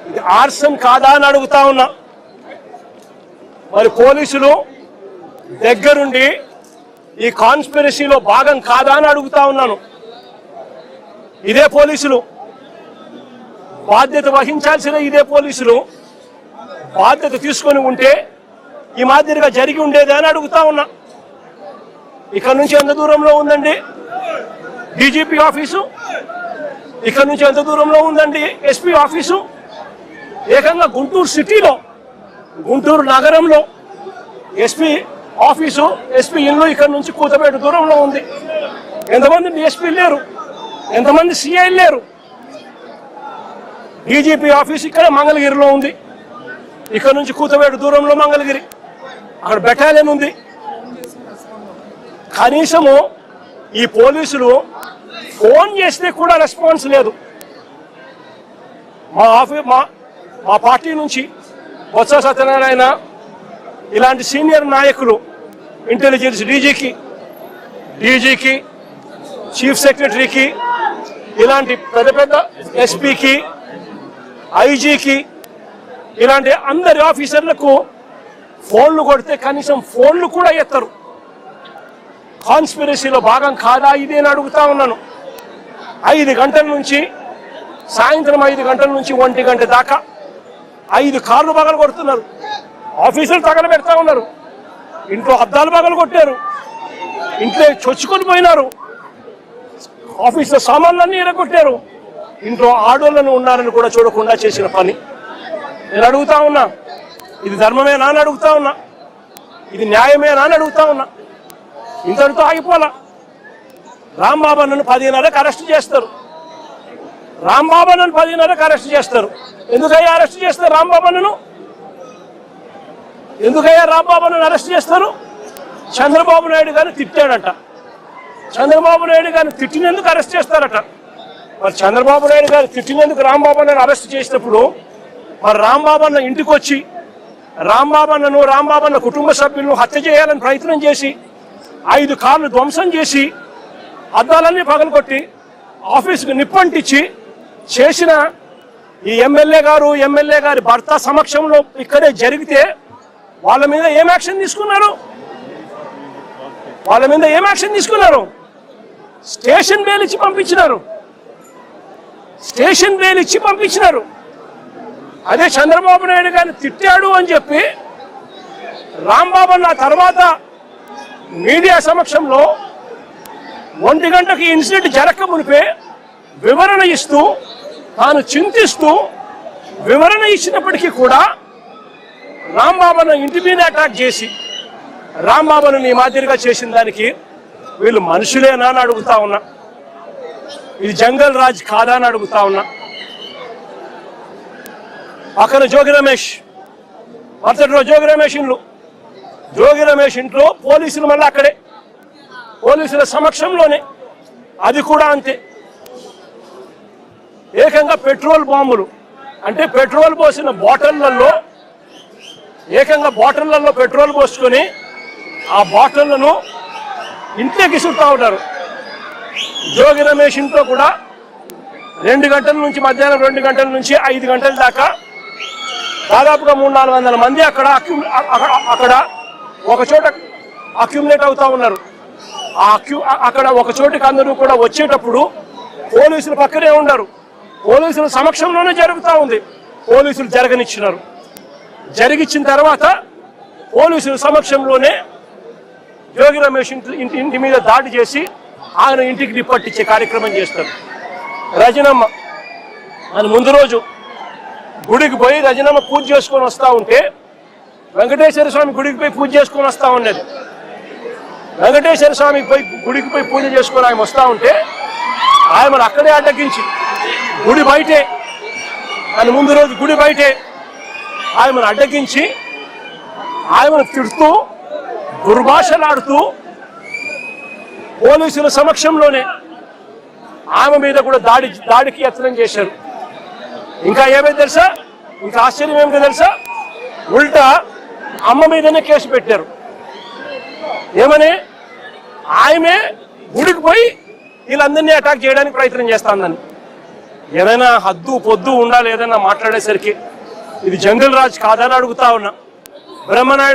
ఇది ఆర్సన్ కాదా అని అడుగుతా ఉన్నా. మరి పోలీసులు దగ్గరుండి ఈ కాన్స్పిరసీలో భాగం కాదా అని అడుగుతా ఉన్నాను. ఇదే పోలీసులు బాధ్యత వహించాల్సిన ఇదే పోలీసులు బాధ్యత తీసుకొని ఉంటే ఈ మాదిరిగా జరిగి ఉండేది అని అడుగుతా ఉన్నా. ఇక్కడ నుంచి ఎంత దూరంలో ఉందండి డీజీపీ ఆఫీసు? ఇక్కడ నుంచి ఎంత దూరంలో ఉందండి ఎస్పీ ఆఫీసు? ఏకంగా గుంటూరు సిటీలో, గుంటూరు నగరంలో ఎస్పీ ఆఫీసు, ఎస్పీ ఇల్లు ఇక్కడ నుంచి కూతబేట దూరంలో ఉంది. ఎంతమంది డిఎస్పీ లేరు, ఎంతమంది సిఐ లేరు. డీజీపీ ఆఫీస్ ఇక్కడ మంగళగిరిలో ఉంది. ఇక్కడ నుంచి కూతబేట దూరంలో మంగళగిరి, అక్కడ బెటాలియన్ ఉంది. కనీసము ఈ పోలీసులు ఫోన్ చేస్తే కూడా రెస్పాన్స్ లేదు. మా పార్టీ నుంచి బొత్స సత్యనారాయణ ఇలాంటి సీనియర్ నాయకులు, ఇంటెలిజెన్స్ డీజీకి, చీఫ్ సెక్రటరీకి, ఇలాంటి పెద్ద పెద్ద ఎస్పీకి, ఐజీకి, ఇలాంటి అందరి ఆఫీసర్లకు ఫోన్లు కొడితే కనీసం ఫోన్లు కూడా ఎత్తరు. కాన్స్పిరసీలో భాగం కాదా ఇది అని అడుగుతా ఉన్నాను. 5 గంటల నుంచి సాయంత్రం 5 గంటల నుంచి 1 గంట దాకా 5 కార్లు పగలు కొడుతున్నారు. ఆఫీసులు తగల పెడతా ఉన్నారు. ఇంట్లో అద్దాలు పగలు కొట్టారు, ఇంట్లో చొచ్చుకొని పోయినారు, ఆఫీసులో సామాన్లన్నీ ఎరగొట్టారు. ఇంట్లో ఆడోళ్ళను ఉన్నారని కూడా చూడకుండా చేసిన పని. నేను అడుగుతా ఉన్నా, ఇది ధర్మమేనా అని అడుగుతా ఉన్నా, ఇది న్యాయమేనా అని అడుగుతా ఉన్నా. ఇంతటితో ఆగిపోలా. రాంబాబు అన్నను 10:30కి అరెస్ట్ చేస్తారు. రాంబాబు అన్నను 10:30కి అరెస్ట్ చేస్తారు. ఎందుకయ్యా అరెస్ట్ చేస్తారు రాంబాబు అన్నను? ఎందుకయ్యా రాంబాబు అన్నను అరెస్ట్ చేస్తారు? చంద్రబాబు నాయుడు గారిని తిట్టాడట. చంద్రబాబు నాయుడు గారిని తిట్టినందుకు అరెస్ట్ చేస్తారట. మరి చంద్రబాబు నాయుడు గారు తిట్టినందుకు రాంబాబు అన్నను అరెస్ట్ చేసినప్పుడు మరి రాంబాబు అన్న ఇంటికి వచ్చి రాంబాబు అన్న కుటుంబ సభ్యులను హత్య చేయాలని ప్రయత్నం చేసి 5 కార్లు ధ్వంసం చేసి అద్దాలన్నీ పగలగొట్టి ఆఫీసుకు నిప్పంటించి చేసిన ఈ ఎమ్మెల్యే గారి భర్త సమక్షంలో ఇక్కడే జరిగితే వాళ్ళ మీద ఏం యాక్షన్ తీసుకున్నారు? స్టేషన్ బెయిల్ ఇచ్చి పంపించినారు. అదే చంద్రబాబు నాయుడు గారిని తిట్టాడు అని చెప్పి రాంబాబు అన్న తర్వాత మీడియా సమక్షంలో 1 గంటకి ఇన్సిడెంట్ జరగక మునిపే వివరణ ఇస్తూ, తాను చింతిస్తూ వివరణ ఇచ్చినప్పటికీ కూడా రాంబాబును ఇంటి మీద అటాక్ చేసి రాంబాబును ఈ మాదిరిగా చేసిన దానికి వీళ్ళు మనుషులేనా అని అడుగుతా ఉన్నా. ఇది జంగల్ రాజ్ కాదా అని అడుగుతా ఉన్నా. పక్కన జోగి రమేష్, మరుసటి రోజు జోగి రమేష్ ఇంట్లో పోలీసులు మళ్ళీ అక్కడే, పోలీసుల సమక్షంలోనే, అది కూడా అంతే. ఏకంగా పెట్రోల్ బాంబులు, అంటే పెట్రోల్ పోసిన బాటిళ్లలో, ఏకంగా బాటిళ్లలో పెట్రోల్ పోసుకొని ఆ బాటిళ్లను ఇంట్లోకి విసురుతూ ఉంటారు. జోగి రమేష్ ఇంట్లో కూడా 2 గంటల నుంచి మధ్యాహ్నం 2 గంటల నుంచి 5 గంటల దాకా దాదాపుగా 300-400 మంది అక్కడ ఒక చోట అక్యుములేట్ అవుతా ఉన్నారు. అక్కడ ఒక చోటికి అందరూ కూడా వచ్చేటప్పుడు పోలీసులు పక్కనే ఉన్నారు. పోలీసుల సమక్షంలోనే జరుగుతూ ఉంది. పోలీసులు జరిగిచ్చిన తర్వాత పోలీసుల సమక్షంలోనే జోగి రమేష్ ఇంటి మీద దాడి చేసి ఆయన ఇంటికి నిప్పట్టించే కార్యక్రమం చేస్తారు. రజనమ్మ అని ముందు రోజు గుడికి పోయి రజనమ్మ పూజ చేసుకొని వస్తూ ఉంటే, వెంకటేశ్వర స్వామి గుడికి పోయి పూజ చేసుకొని వస్తూ ఉన్నది. వెంకటేశ్వర స్వామి గుడికి పోయి పూజ చేసుకొని ఆయన వస్తూ ఉంటే ఆయనను అక్కడే అడ్డగించి గుడి బయటే, అని ముందు రోజు గుడి బయటే ఆయనను అడ్డగించి ఆయనను తిడుతూ దుర్భాషలాడుతూ పోలీసుల సమక్షంలోనే ఆమె మీద కూడా దాడికి యత్నం చేశారు. ఇంకా ఏమైంది తెలుసా? ఇంకా ఆశ్చర్యం ఏమిటో తెలుసా? ఉల్టా అమ్మ మీదనే కేసు పెట్టారు. ఏమని? ఆమె గుడికి పోయి వీళ్ళందరినీ అటాక్ చేయడానికి ప్రయత్నం చేస్తాందని. ఏదైనా హద్దు పొద్దు ఉండాలి ఏదైనా మాట్లాడేసరికి. ఇది జంగల్ రాజ్ కాదని అడుగుతా ఉన్నా. బ్రహ్మనాయుడు